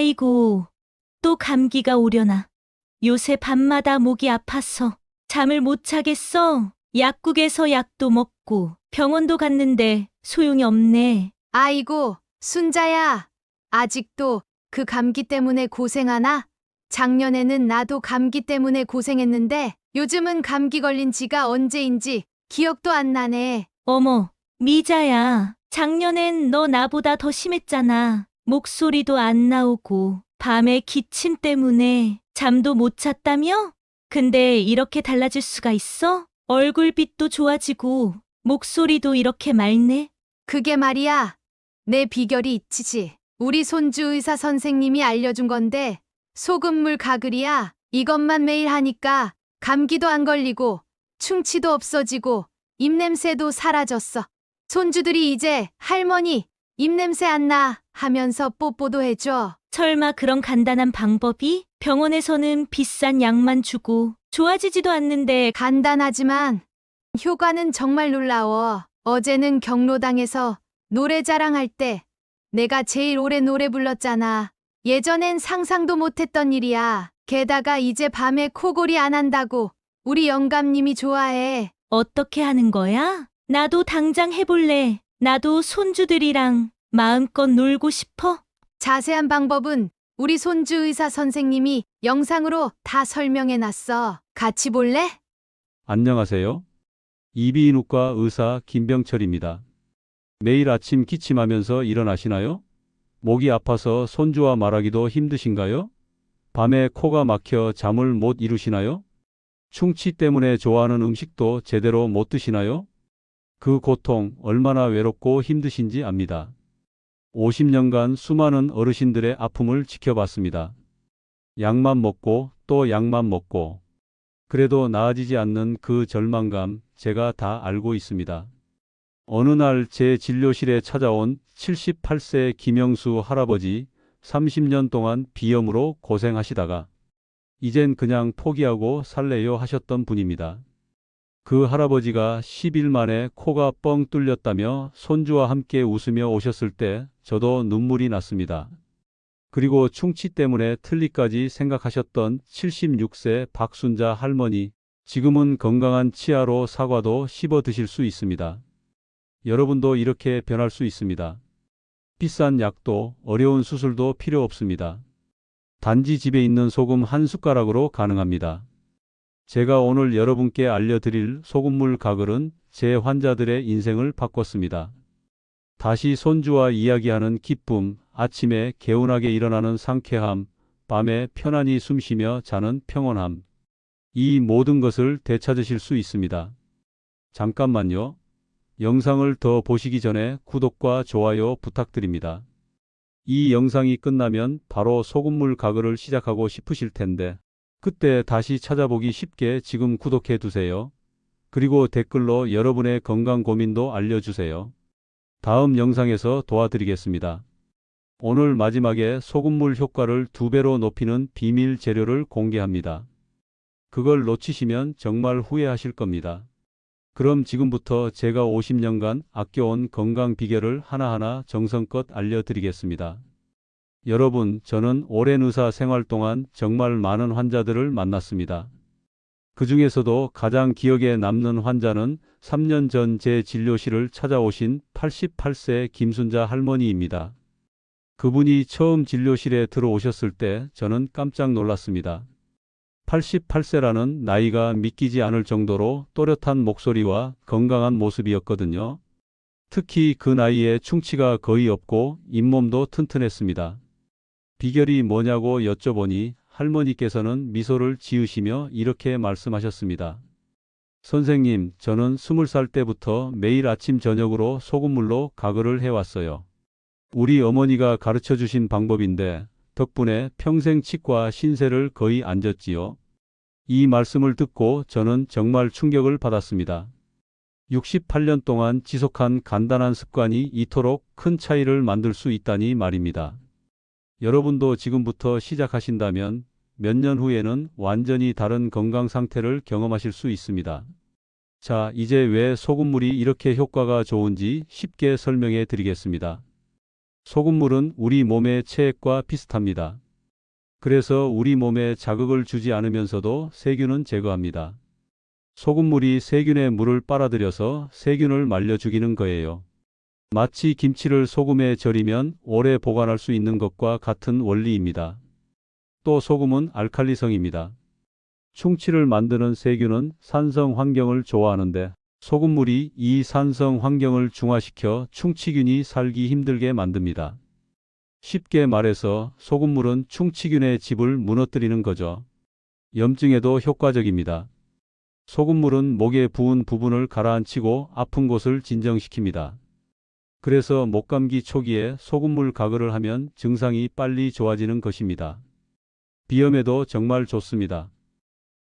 아이고, 또 감기가 오려나. 요새 밤마다 목이 아파서 잠을 못 자겠어. 약국에서 약도 먹고 병원도 갔는데 소용이 없네. 아이고, 순자야. 아직도 그 감기 때문에 고생하나? 작년에는 나도 감기 때문에 고생했는데 요즘은 감기 걸린 지가 언제인지 기억도 안 나네. 어머, 미자야. 작년엔 너 나보다 더 심했잖아. 목소리도 안 나오고 밤에 기침 때문에 잠도 못 잤다며? 근데 이렇게 달라질 수가 있어? 얼굴빛도 좋아지고 목소리도 이렇게 맑네? 그게 말이야. 내 비결이 있지지. 우리 손주 의사 선생님이 알려준 건데 소금물 가글이야. 이것만 매일 하니까 감기도 안 걸리고 충치도 없어지고 입냄새도 사라졌어. 손주들이 이제 할머니 입냄새 안 나 하면서 뽀뽀도 해줘. 설마 그런 간단한 방법이? 병원에서는 비싼 약만 주고 좋아지지도 않는데 간단하지만 효과는 정말 놀라워. 어제는 경로당에서 노래 자랑할 때 내가 제일 오래 노래 불렀잖아. 예전엔 상상도 못했던 일이야. 게다가 이제 밤에 코골이 안 한다고 우리 영감님이 좋아해. 어떻게 하는 거야? 나도 당장 해볼래. 나도 손주들이랑 마음껏 놀고 싶어. 자세한 방법은 우리 손주 의사 선생님이 영상으로 다 설명해 놨어. 같이 볼래? 안녕하세요. 이비인후과 의사 김병철입니다. 매일 아침 기침하면서 일어나시나요? 목이 아파서 손주와 말하기도 힘드신가요? 밤에 코가 막혀 잠을 못 이루시나요? 충치 때문에 좋아하는 음식도 제대로 못 드시나요? 그 고통 얼마나 외롭고 힘드신지 압니다. 50년간 수많은 어르신들의 아픔을 지켜봤습니다. 약만 먹고 또 약만 먹고 그래도 나아지지 않는 그 절망감 제가 다 알고 있습니다. 어느 날 제 진료실에 찾아온 78세 김영수 할아버지 30년 동안 비염으로 고생하시다가 이젠 그냥 포기하고 살래요 하셨던 분입니다. 그 할아버지가 10일 만에 코가 뻥 뚫렸다며 손주와 함께 웃으며 오셨을 때 저도 눈물이 났습니다. 그리고 충치 때문에 틀니까지 생각하셨던 76세 박순자 할머니, 지금은 건강한 치아로 사과도 씹어 드실 수 있습니다. 여러분도 이렇게 변할 수 있습니다. 비싼 약도 어려운 수술도 필요 없습니다. 단지 집에 있는 소금 한 숟가락으로 가능합니다. 제가 오늘 여러분께 알려드릴 소금물 가글은 제 환자들의 인생을 바꿨습니다. 다시 손주와 이야기하는 기쁨, 아침에 개운하게 일어나는 상쾌함, 밤에 편안히 숨쉬며 자는 평온함. 이 모든 것을 되찾으실 수 있습니다. 잠깐만요. 영상을 더 보시기 전에 구독과 좋아요 부탁드립니다. 이 영상이 끝나면 바로 소금물 가글을 시작하고 싶으실 텐데 그때 다시 찾아보기 쉽게 지금 구독해 두세요. 그리고 댓글로 여러분의 건강 고민도 알려주세요. 다음 영상에서 도와드리겠습니다. 오늘 마지막에 소금물 효과를 2배로 높이는 비밀 재료를 공개합니다. 그걸 놓치시면 정말 후회하실 겁니다. 그럼 지금부터 제가 50년간 아껴온 건강 비결을 하나하나 정성껏 알려드리겠습니다. 여러분, 저는 오랜 의사 생활 동안 정말 많은 환자들을 만났습니다. 그 중에서도 가장 기억에 남는 환자는 3년 전 제 진료실을 찾아오신 88세 김순자 할머니입니다. 그분이 처음 진료실에 들어오셨을 때 저는 깜짝 놀랐습니다. 88세라는 나이가 믿기지 않을 정도로 또렷한 목소리와 건강한 모습이었거든요. 특히 그 나이에 충치가 거의 없고 잇몸도 튼튼했습니다. 비결이 뭐냐고 여쭤보니 할머니께서는 미소를 지으시며 이렇게 말씀하셨습니다. 선생님, 저는 20살 때부터 매일 아침 저녁으로 소금물로 가글을 해왔어요. 우리 어머니가 가르쳐 주신 방법인데 덕분에 평생 치과 신세를 거의 안 졌지요. 이 말씀을 듣고 저는 정말 충격을 받았습니다. 68년 동안 지속한 간단한 습관이 이토록 큰 차이를 만들 수 있다니 말입니다. 여러분도 지금부터 시작하신다면 몇 년 후에는 완전히 다른 건강 상태를 경험하실 수 있습니다. 자, 이제 왜 소금물이 이렇게 효과가 좋은지 쉽게 설명해 드리겠습니다. 소금물은 우리 몸의 체액과 비슷합니다. 그래서 우리 몸에 자극을 주지 않으면서도 세균은 제거합니다. 소금물이 세균의 물을 빨아들여서 세균을 말려 죽이는 거예요. 마치 김치를 소금에 절이면 오래 보관할 수 있는 것과 같은 원리입니다. 또 소금은 알칼리성입니다. 충치를 만드는 세균은 산성 환경을 좋아하는데 소금물이 이 산성 환경을 중화시켜 충치균이 살기 힘들게 만듭니다. 쉽게 말해서 소금물은 충치균의 집을 무너뜨리는 거죠. 염증에도 효과적입니다. 소금물은 목에 부은 부분을 가라앉히고 아픈 곳을 진정시킵니다. 그래서 목감기 초기에 소금물 가글을 하면 증상이 빨리 좋아지는 것입니다. 비염에도 정말 좋습니다.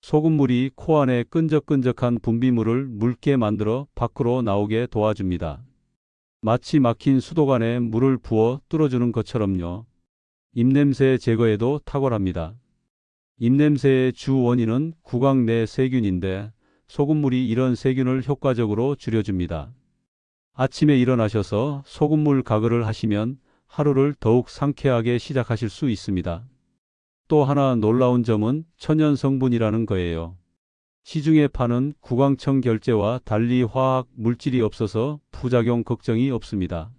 소금물이 코 안에 끈적끈적한 분비물을 묽게 만들어 밖으로 나오게 도와줍니다. 마치 막힌 수도관에 물을 부어 뚫어주는 것처럼요. 입냄새 제거에도 탁월합니다. 입냄새의 주 원인은 구강 내 세균인데 소금물이 이런 세균을 효과적으로 줄여줍니다. 아침에 일어나셔서 소금물 가글을 하시면 하루를 더욱 상쾌하게 시작하실 수 있습니다. 또 하나 놀라운 점은 천연 성분이라는 거예요. 시중에 파는 구강청 결제와 달리 화학 물질이 없어서 부작용 걱정이 없습니다.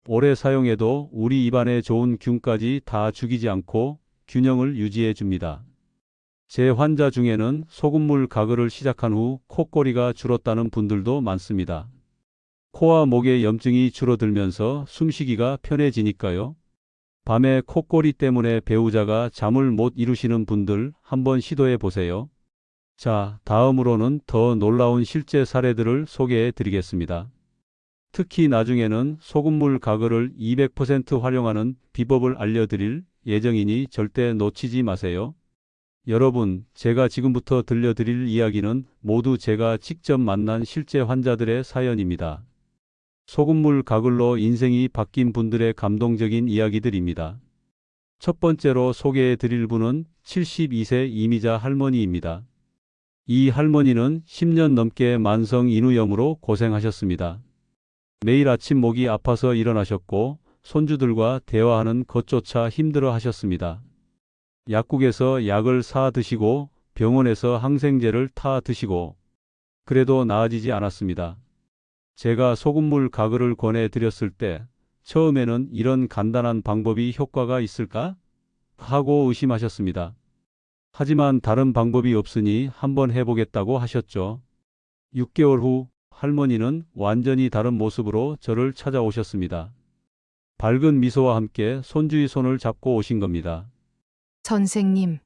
오래 사용해도 우리 입안에 좋은 균까지 다 죽이지 않고 균형을 유지해 줍니다. 제 환자 중에는 소금물 가글을 시작한 후 콧꼬리가 줄었다는 분들도 많습니다. 코와 목의 염증이 줄어들면서 숨쉬기가 편해지니까요. 밤에 콧꼬리 때문에 배우자가 잠을 못 이루시는 분들 한번 시도해 보세요. 자, 다음으로는 더 놀라운 실제 사례들을 소개해 드리겠습니다. 특히 나중에는 소금물 가글을 200% 활용하는 비법을 알려드릴 예정이니 절대 놓치지 마세요. 여러분, 제가 지금부터 들려드릴 이야기는 모두 제가 직접 만난 실제 환자들의 사연입니다. 소금물 가글로 인생이 바뀐 분들의 감동적인 이야기들입니다. 첫 번째로 소개해 드릴 분은 72세 이미자 할머니입니다. 이 할머니는 10년 넘게 만성 인후염으로 고생하셨습니다. 매일 아침 목이 아파서 일어나셨고 손주들과 대화하는 것조차 힘들어 하셨습니다. 약국에서 약을 사 드시고 병원에서 항생제를 타 드시고 그래도 나아지지 않았습니다. 제가 소금물 가글을 권해 드렸을 때 처음에는 이런 간단한 방법이 효과가 있을까? 하고 의심하셨습니다. 하지만 다른 방법이 없으니 한번 해보겠다고 하셨죠. 6개월 후 할머니는 완전히 다른 모습으로 저를 찾아오셨습니다. 밝은 미소와 함께 손주의 손을 잡고 오신 겁니다. 선생님,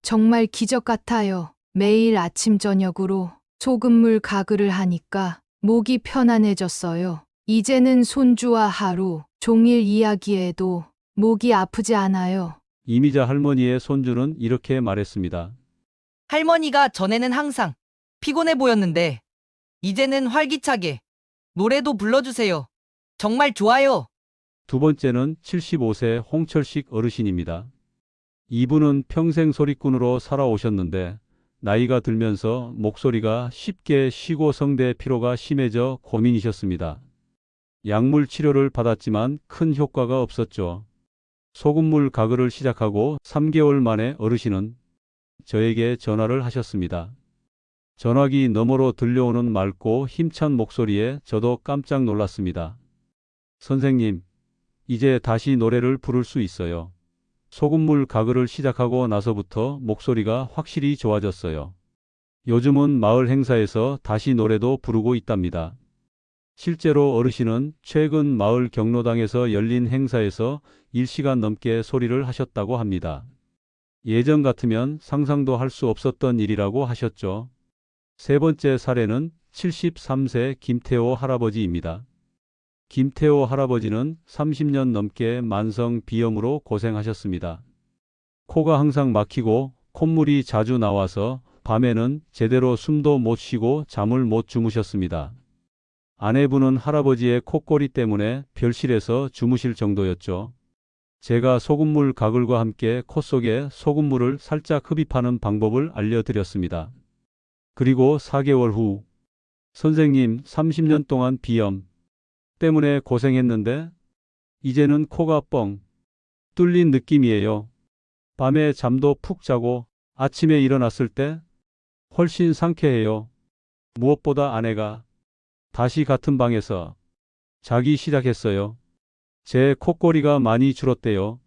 정말 기적 같아요. 매일 아침 저녁으로 소금물 가글을 하니까 목이 편안해졌어요. 이제는 손주와 하루 종일 이야기해도 목이 아프지 않아요. 이미자 할머니의 손주는 이렇게 말했습니다. 할머니가 전에는 항상 피곤해 보였는데 이제는 활기차게 노래도 불러주세요. 정말 좋아요. 두 번째는 75세 홍철식 어르신입니다. 이분은 평생 소리꾼으로 살아오셨는데 나이가 들면서 목소리가 쉽게 쉬고 성대 피로가 심해져 고민이셨습니다. 약물 치료를 받았지만 큰 효과가 없었죠. 소금물 가글을 시작하고 3개월 만에 어르신은 저에게 전화를 하셨습니다. 전화기 너머로 들려오는 맑고 힘찬 목소리에 저도 깜짝 놀랐습니다. 선생님, 이제 다시 노래를 부를 수 있어요. 소금물 가글을 시작하고 나서부터 목소리가 확실히 좋아졌어요. 요즘은 마을 행사에서 다시 노래도 부르고 있답니다. 실제로 어르신은 최근 마을 경로당에서 열린 행사에서 1시간 넘게 소리를 하셨다고 합니다. 예전 같으면 상상도 할 수 없었던 일이라고 하셨죠. 세 번째 사례는 73세 김태호 할아버지입니다. 김태호 할아버지는 30년 넘게 만성 비염으로 고생하셨습니다. 코가 항상 막히고 콧물이 자주 나와서 밤에는 제대로 숨도 못 쉬고 잠을 못 주무셨습니다. 아내분은 할아버지의 콧꼬리 때문에 별실에서 주무실 정도였죠. 제가 소금물 가글과 함께 코 속에 소금물을 살짝 흡입하는 방법을 알려드렸습니다. 그리고 4개월 후, 선생님 30년 동안 비염 때문에 고생했는데 이제는 코가 뻥 뚫린 느낌이에요. 밤에 잠도 푹 자고 아침에 일어났을 때 훨씬 상쾌해요. 무엇보다 아내가 다시 같은 방에서 자기 시작했어요. 제 콧꼬리가 많이 줄었대요.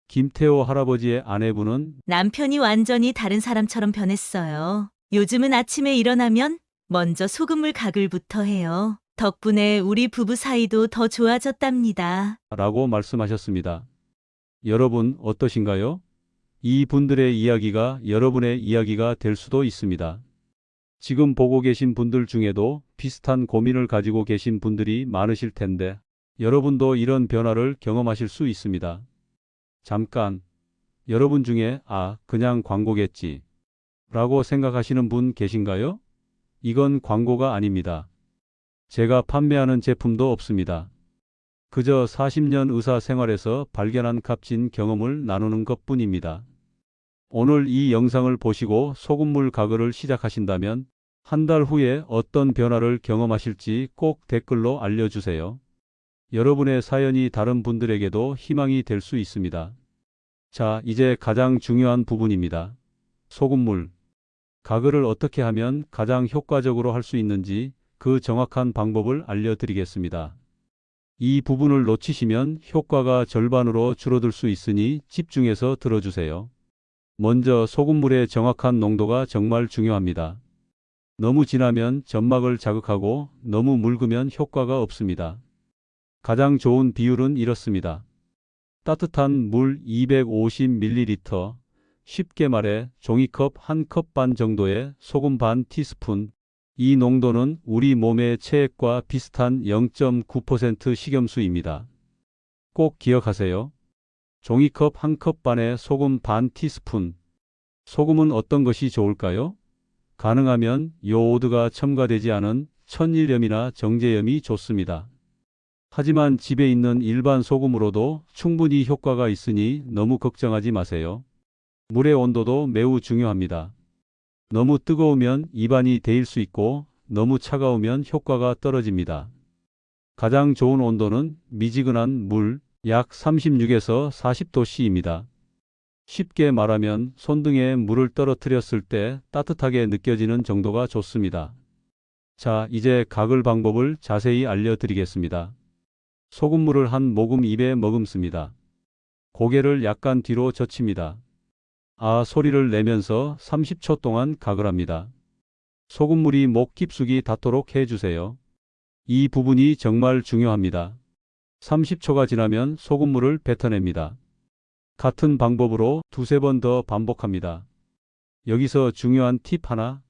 김태호 할아버지의 아내분은 남편이 완전히 다른 사람처럼 변했어요. 요즘은 아침에 일어나면 먼저 소금물 가글부터 해요. 덕분에 우리 부부 사이도 더 좋아졌답니다. 라고 말씀하셨습니다. 여러분 어떠신가요? 이 분들의 이야기가 여러분의 이야기가 될 수도 있습니다. 지금 보고 계신 분들 중에도 비슷한 고민을 가지고 계신 분들이 많으실 텐데 여러분도 이런 변화를 경험하실 수 있습니다. 잠깐, 여러분 중에 그냥 광고겠지 라고 생각하시는 분 계신가요? 이건 광고가 아닙니다. 제가 판매하는 제품도 없습니다. 그저 40년 의사 생활에서 발견한 값진 경험을 나누는 것뿐입니다. 오늘 이 영상을 보시고 소금물 가글을 시작하신다면 한 달 후에 어떤 변화를 경험하실지 꼭 댓글로 알려주세요. 여러분의 사연이 다른 분들에게도 희망이 될 수 있습니다. 자, 이제 가장 중요한 부분입니다. 소금물 가글을 어떻게 하면 가장 효과적으로 할 수 있는지 그 정확한 방법을 알려드리겠습니다. 이 부분을 놓치시면 효과가 절반으로 줄어들 수 있으니 집중해서 들어주세요. 먼저 소금물의 정확한 농도가 정말 중요합니다. 너무 진하면 점막을 자극하고 너무 묽으면 효과가 없습니다. 가장 좋은 비율은 이렇습니다. 따뜻한 물 250ml, 쉽게 말해 종이컵 1컵 반 정도에 소금 반 티스푼. 이 농도는 우리 몸의 체액과 비슷한 0.9% 식염수입니다. 꼭 기억하세요. 종이컵 1컵 반에 소금 반 티스푼. 소금은 어떤 것이 좋을까요? 가능하면 요오드가 첨가되지 않은 천일염이나 정제염이 좋습니다. 하지만 집에 있는 일반 소금으로도 충분히 효과가 있으니 너무 걱정하지 마세요. 물의 온도도 매우 중요합니다. 너무 뜨거우면 입안이 데일 수 있고 너무 차가우면 효과가 떨어집니다. 가장 좋은 온도는 미지근한 물 약 36에서 40도씨입니다. 쉽게 말하면 손등에 물을 떨어뜨렸을 때 따뜻하게 느껴지는 정도가 좋습니다. 자, 이제 가글 방법을 자세히 알려드리겠습니다. 소금물을 한 모금 입에 머금습니다. 고개를 약간 뒤로 젖힙니다. 소리를 내면서 30초 동안 가글합니다. 소금물이 목 깊숙이 닿도록 해주세요. 이 부분이 정말 중요합니다. 30초가 지나면 소금물을 뱉어냅니다. 같은 방법으로 두세 번 더 반복합니다. 여기서 중요한 팁 하나.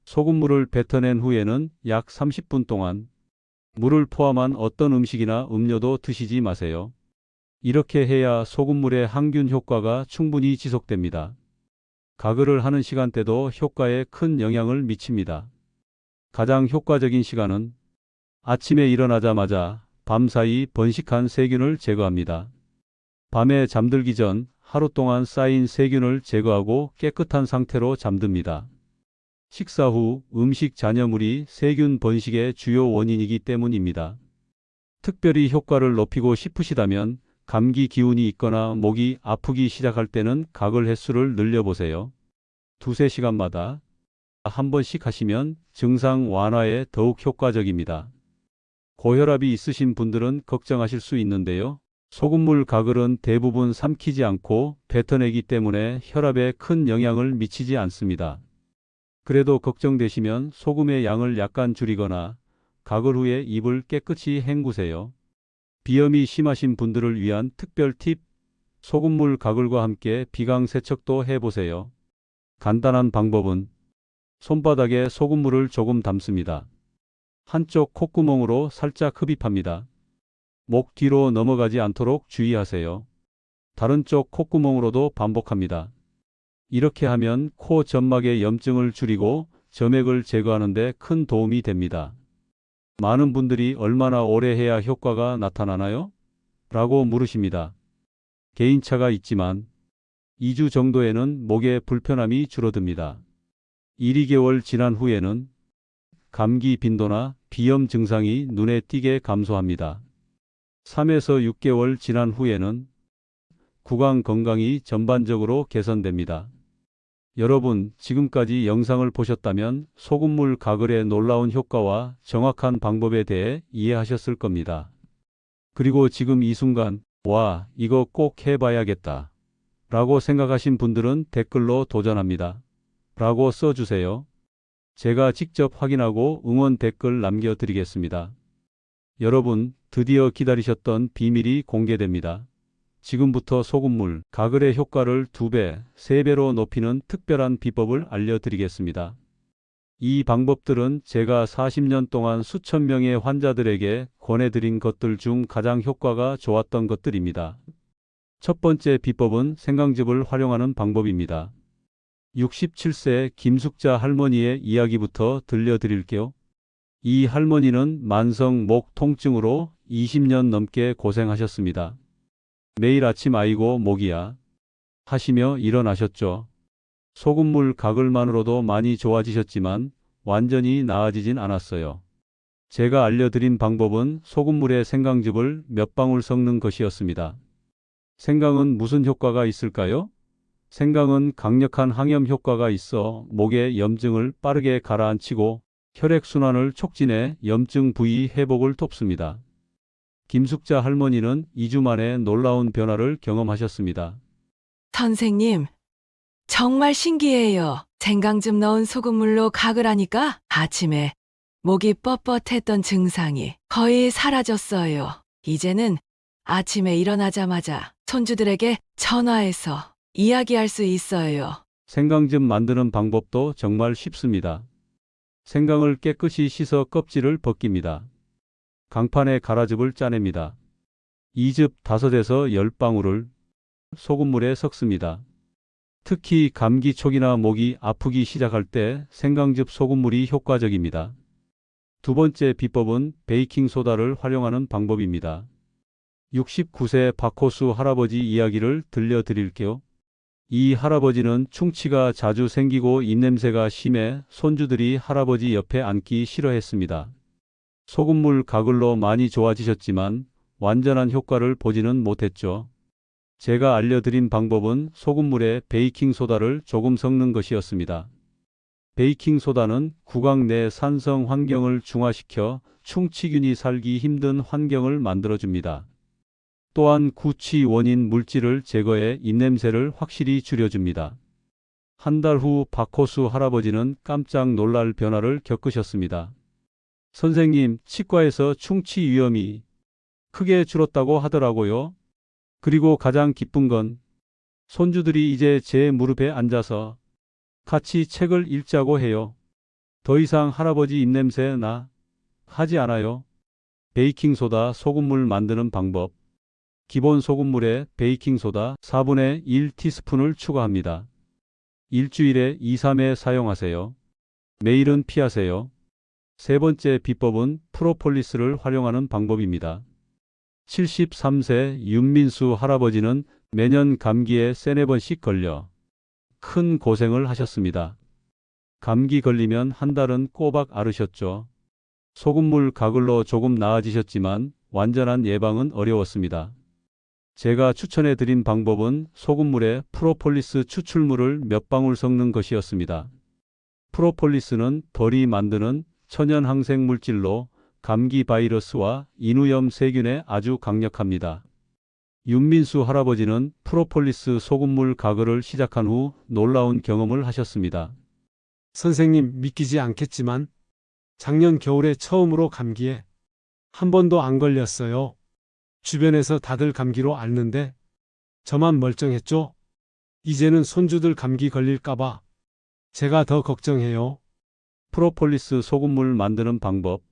소금물을 뱉어낸 후에는 약 30분 동안 물을 포함한 어떤 음식이나 음료도 드시지 마세요. 이렇게 해야 소금물의 항균 효과가 충분히 지속됩니다. 가글을 하는 시간대도 효과에 큰 영향을 미칩니다. 가장 효과적인 시간은 아침에 일어나자마자 밤사이 번식한 세균을 제거합니다. 밤에 잠들기 전 하루 동안 쌓인 세균을 제거하고 깨끗한 상태로 잠듭니다. 식사 후 음식 잔여물이 세균 번식의 주요 원인이기 때문입니다. 특별히 효과를 높이고 싶으시다면 감기 기운이 있거나 목이 아프기 시작할 때는 가글 횟수를 늘려보세요. 두세 시간마다 한 번씩 하시면 증상 완화에 더욱 효과적입니다. 고혈압이 있으신 분들은 걱정하실 수 있는데요. 소금물 가글은 대부분 삼키지 않고 뱉어내기 때문에 혈압에 큰 영향을 미치지 않습니다. 그래도 걱정되시면 소금의 양을 약간 줄이거나 가글 후에 입을 깨끗이 헹구세요. 비염이 심하신 분들을 위한 특별 팁, 소금물 가글과 함께 비강 세척도 해보세요. 간단한 방법은 손바닥에 소금물을 조금 담습니다. 한쪽 콧구멍으로 살짝 흡입합니다. 목 뒤로 넘어가지 않도록 주의하세요. 다른 쪽 콧구멍으로도 반복합니다. 이렇게 하면 코 점막의 염증을 줄이고 점액을 제거하는 데 큰 도움이 됩니다. 많은 분들이 얼마나 오래 해야 효과가 나타나나요? 라고 물으십니다. 개인차가 있지만 2주 정도에는 목의 불편함이 줄어듭니다. 1, 2개월 지난 후에는 감기 빈도나 비염 증상이 눈에 띄게 감소합니다. 3에서 6개월 지난 후에는 구강 건강이 전반적으로 개선됩니다. 여러분, 지금까지 영상을 보셨다면 소금물 가글의 놀라운 효과와 정확한 방법에 대해 이해하셨을 겁니다. 그리고 지금 이 순간, 와, 이거 꼭 해봐야겠다 라고 생각하신 분들은 댓글로 도전합니다 라고 써주세요. 제가 직접 확인하고 응원 댓글 남겨드리겠습니다. 여러분, 드디어 기다리셨던 비밀이 공개됩니다. 지금부터 소금물, 가글의 효과를 2배, 3배로 높이는 특별한 비법을 알려드리겠습니다. 이 방법들은 제가 40년 동안 수천 명의 환자들에게 권해드린 것들 중 가장 효과가 좋았던 것들입니다. 첫 번째 비법은 생강즙을 활용하는 방법입니다. 67세 김숙자 할머니의 이야기부터 들려드릴게요. 이 할머니는 만성 목 통증으로 20년 넘게 고생하셨습니다. 매일 아침 아이고 목이야 하시며 일어나셨죠. 소금물 가글만으로도 많이 좋아지셨지만 완전히 나아지진 않았어요. 제가 알려드린 방법은 소금물에 생강즙을 몇 방울 섞는 것이었습니다. 생강은 무슨 효과가 있을까요? 생강은 강력한 항염 효과가 있어 목의 염증을 빠르게 가라앉히고 혈액순환을 촉진해 염증 부위 회복을 돕습니다. 김숙자 할머니는 2주 만에 놀라운 변화를 경험하셨습니다. 선생님, 정말 신기해요. 생강즙 넣은 소금물로 가글 하니까 아침에 목이 뻣뻣했던 증상이 거의 사라졌어요. 이제는 아침에 일어나자마자 손주들에게 전화해서 이야기할 수 있어요. 생강즙 만드는 방법도 정말 쉽습니다. 생강을 깨끗이 씻어 껍질을 벗깁니다. 강판에 가라즙을 짜냅니다. 이 즙 5에서 10방울을 소금물에 섞습니다. 특히 감기 초기나 목이 아프기 시작할 때 생강즙 소금물이 효과적입니다. 두 번째 비법은 베이킹소다를 활용하는 방법입니다. 69세 박호수 할아버지 이야기를 들려드릴게요. 이 할아버지는 충치가 자주 생기고 입냄새가 심해 손주들이 할아버지 옆에 앉기 싫어했습니다. 소금물 가글로 많이 좋아지셨지만 완전한 효과를 보지는 못했죠. 제가 알려드린 방법은 소금물에 베이킹소다를 조금 섞는 것이었습니다. 베이킹소다는 구강 내 산성 환경을 중화시켜 충치균이 살기 힘든 환경을 만들어줍니다. 또한 구취 원인 물질을 제거해 입냄새를 확실히 줄여줍니다. 한 달 후 박호수 할아버지는 깜짝 놀랄 변화를 겪으셨습니다. 선생님, 치과에서 충치 위험이 크게 줄었다고 하더라고요. 그리고 가장 기쁜 건 손주들이 이제 제 무릎에 앉아서 같이 책을 읽자고 해요. 더 이상 할아버지 입냄새 나 하지 않아요. 베이킹소다 소금물 만드는 방법. 기본 소금물에 베이킹소다 4분의 1 티스푼을 추가합니다. 일주일에 2-3회 사용하세요. 매일은 피하세요. 세 번째 비법은 프로폴리스를 활용하는 방법입니다. 73세 윤민수 할아버지는 매년 감기에 3-4번씩 걸려 큰 고생을 하셨습니다. 감기 걸리면 한 달은 꼬박 앓으셨죠. 소금물 가글로 조금 나아지셨지만 완전한 예방은 어려웠습니다. 제가 추천해 드린 방법은 소금물에 프로폴리스 추출물을 몇 방울 섞는 것이었습니다. 프로폴리스는 벌이 만드는 천연 항생 물질로 감기 바이러스와 인후염 세균에 아주 강력합니다. 윤민수 할아버지는 프로폴리스 소금물 가글을 시작한 후 놀라운 경험을 하셨습니다. 선생님, 믿기지 않겠지만 작년 겨울에 처음으로 감기에 한 번도 안 걸렸어요. 주변에서 다들 감기로 앓는데 저만 멀쩡했죠? 이제는 손주들 감기 걸릴까봐 제가 더 걱정해요. 프로폴리스 소금물 만드는 방법.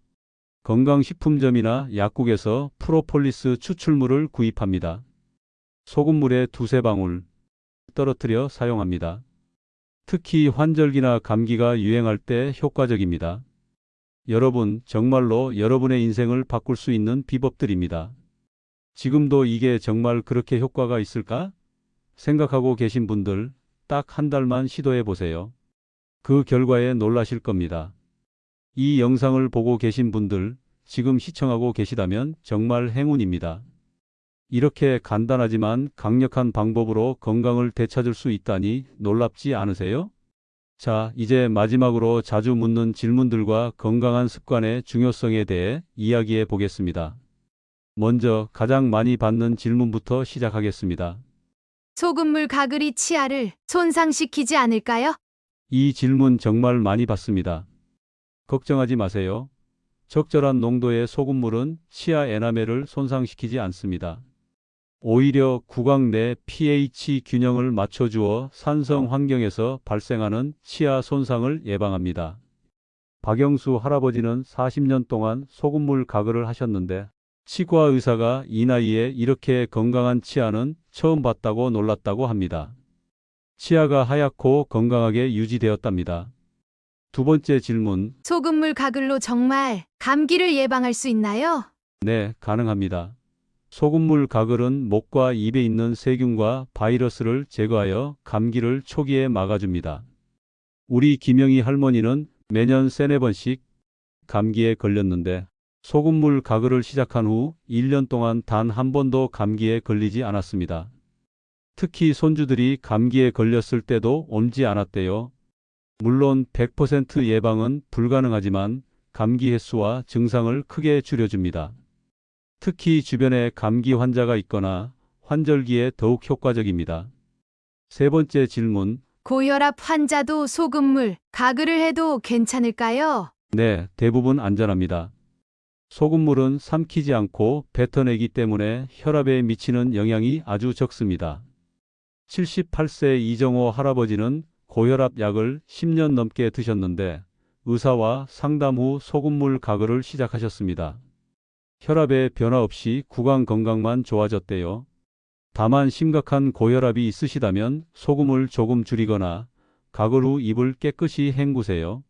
건강식품점이나 약국에서 프로폴리스 추출물을 구입합니다. 소금물에 2-3방울 떨어뜨려 사용합니다. 특히 환절기나 감기가 유행할 때 효과적입니다. 여러분, 정말로 여러분의 인생을 바꿀 수 있는 비법들입니다. 지금도 이게 정말 그렇게 효과가 있을까? 생각하고 계신 분들 딱 한 달만 시도해 보세요. 그 결과에 놀라실 겁니다. 이 영상을 보고 계신 분들 지금 시청하고 계시다면 정말 행운입니다. 이렇게 간단하지만 강력한 방법으로 건강을 되찾을 수 있다니 놀랍지 않으세요? 자, 이제 마지막으로 자주 묻는 질문들과 건강한 습관의 중요성에 대해 이야기해 보겠습니다. 먼저 가장 많이 받는 질문부터 시작하겠습니다. 소금물 가글이 치아를 손상시키지 않을까요? 이 질문 정말 많이 받습니다. 걱정하지 마세요. 적절한 농도의 소금물은 치아 에나멜을 손상시키지 않습니다. 오히려 구강 내 pH 균형을 맞춰주어 산성 환경에서 발생하는 치아 손상을 예방합니다. 박영수 할아버지는 40년 동안 소금물 가글을 하셨는데 치과 의사가 이 나이에 이렇게 건강한 치아는 처음 봤다고 놀랐다고 합니다. 치아가 하얗고 건강하게 유지되었답니다. 두 번째 질문. 소금물 가글로 정말 감기를 예방할 수 있나요? 네, 가능합니다. 소금물 가글은 목과 입에 있는 세균과 바이러스를 제거하여 감기를 초기에 막아줍니다. 우리 김영희 할머니는 매년 3-4번씩 감기에 걸렸는데 소금물 가글을 시작한 후 1년 동안 단 한 번도 감기에 걸리지 않았습니다. 특히 손주들이 감기에 걸렸을 때도 옮지 않았대요. 물론 100% 예방은 불가능하지만 감기 횟수와 증상을 크게 줄여줍니다. 특히 주변에 감기 환자가 있거나 환절기에 더욱 효과적입니다. 세 번째 질문. 고혈압 환자도 소금물 가글을 해도 괜찮을까요? 네, 대부분 안전합니다. 소금물은 삼키지 않고 뱉어내기 때문에 혈압에 미치는 영향이 아주 적습니다. 78세 이정호 할아버지는 고혈압 약을 10년 넘게 드셨는데 의사와 상담 후 소금물 가글을 시작하셨습니다. 혈압에 변화 없이 구강 건강만 좋아졌대요. 다만 심각한 고혈압이 있으시다면 소금을 조금 줄이거나 가글 후 입을 깨끗이 헹구세요.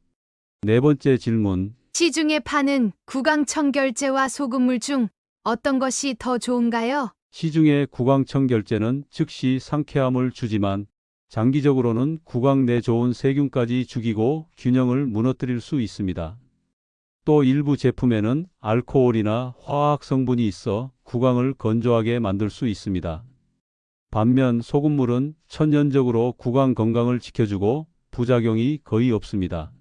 네 번째 질문. 시중에 파는 구강청결제와 소금물 중 어떤 것이 더 좋은가요? 시중의 구강청결제는 즉시 상쾌함을 주지만 장기적으로는 구강 내 좋은 세균까지 죽이고 균형을 무너뜨릴 수 있습니다. 또 일부 제품에는 알코올이나 화학 성분이 있어 구강을 건조하게 만들 수 있습니다. 반면 소금물은 천연적으로 구강 건강을 지켜주고 부작용이 거의 없습니다.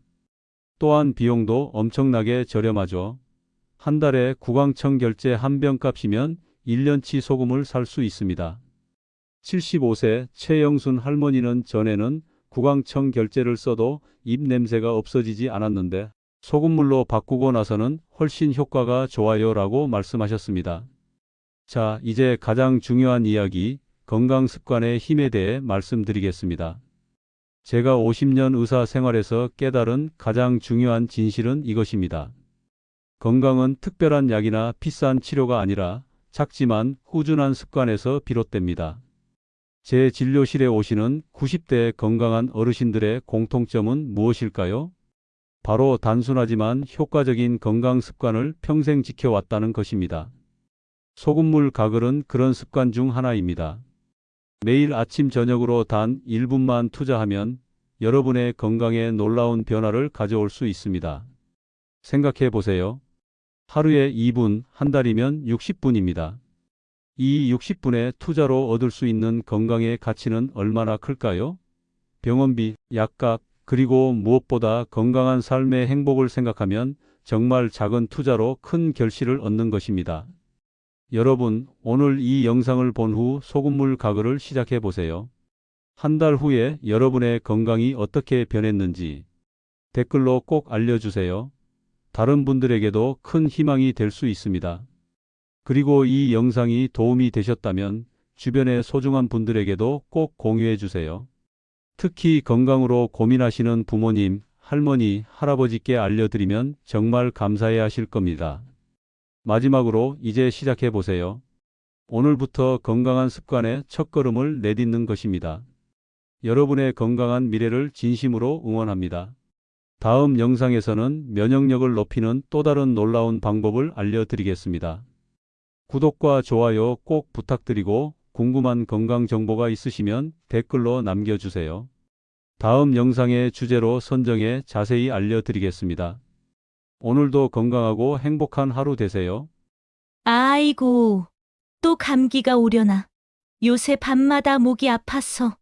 또한 비용도 엄청나게 저렴하죠. 한 달에 구강청결제 한 병 값이면 1년치 소금을 살 수 있습니다. 75세 최영순 할머니는 전에는 구강청결제를 써도 입 냄새가 없어지지 않았는데 소금물로 바꾸고 나서는 훨씬 효과가 좋아요 라고 말씀하셨습니다. 자, 이제 가장 중요한 이야기, 건강 습관의 힘에 대해 말씀드리겠습니다. 제가 50년 의사 생활에서 깨달은 가장 중요한 진실은 이것입니다. 건강은 특별한 약이나 비싼 치료가 아니라 작지만 꾸준한 습관에서 비롯됩니다. 제 진료실에 오시는 90대 건강한 어르신들의 공통점은 무엇일까요? 바로 단순하지만 효과적인 건강 습관을 평생 지켜왔다는 것입니다. 소금물 가글은 그런 습관 중 하나입니다. 매일 아침 저녁으로 단 1분만 투자하면 여러분의 건강에 놀라운 변화를 가져올 수 있습니다. 생각해 보세요. 하루에 2분, 한 달이면 60분입니다. 이 60분의 투자로 얻을 수 있는 건강의 가치는 얼마나 클까요? 병원비, 약값, 그리고 무엇보다 건강한 삶의 행복을 생각하면 정말 작은 투자로 큰 결실을 얻는 것입니다. 여러분, 오늘 이 영상을 본 후 소금물 가글을 시작해 보세요. 한 달 후에 여러분의 건강이 어떻게 변했는지 댓글로 꼭 알려주세요. 다른 분들에게도 큰 희망이 될 수 있습니다. 그리고 이 영상이 도움이 되셨다면 주변의 소중한 분들에게도 꼭 공유해 주세요. 특히 건강으로 고민하시는 부모님, 할머니, 할아버지께 알려드리면 정말 감사해 하실 겁니다. 마지막으로 이제 시작해 보세요. 오늘부터 건강한 습관의 첫걸음을 내딛는 것입니다. 여러분의 건강한 미래를 진심으로 응원합니다. 다음 영상에서는 면역력을 높이는 또 다른 놀라운 방법을 알려드리겠습니다. 구독과 좋아요 꼭 부탁드리고 궁금한 건강 정보가 있으시면 댓글로 남겨주세요. 다음 영상의 주제로 선정해 자세히 알려드리겠습니다. 오늘도 건강하고 행복한 하루 되세요. 아이고, 또 감기가 오려나. 요새 밤마다 목이 아파서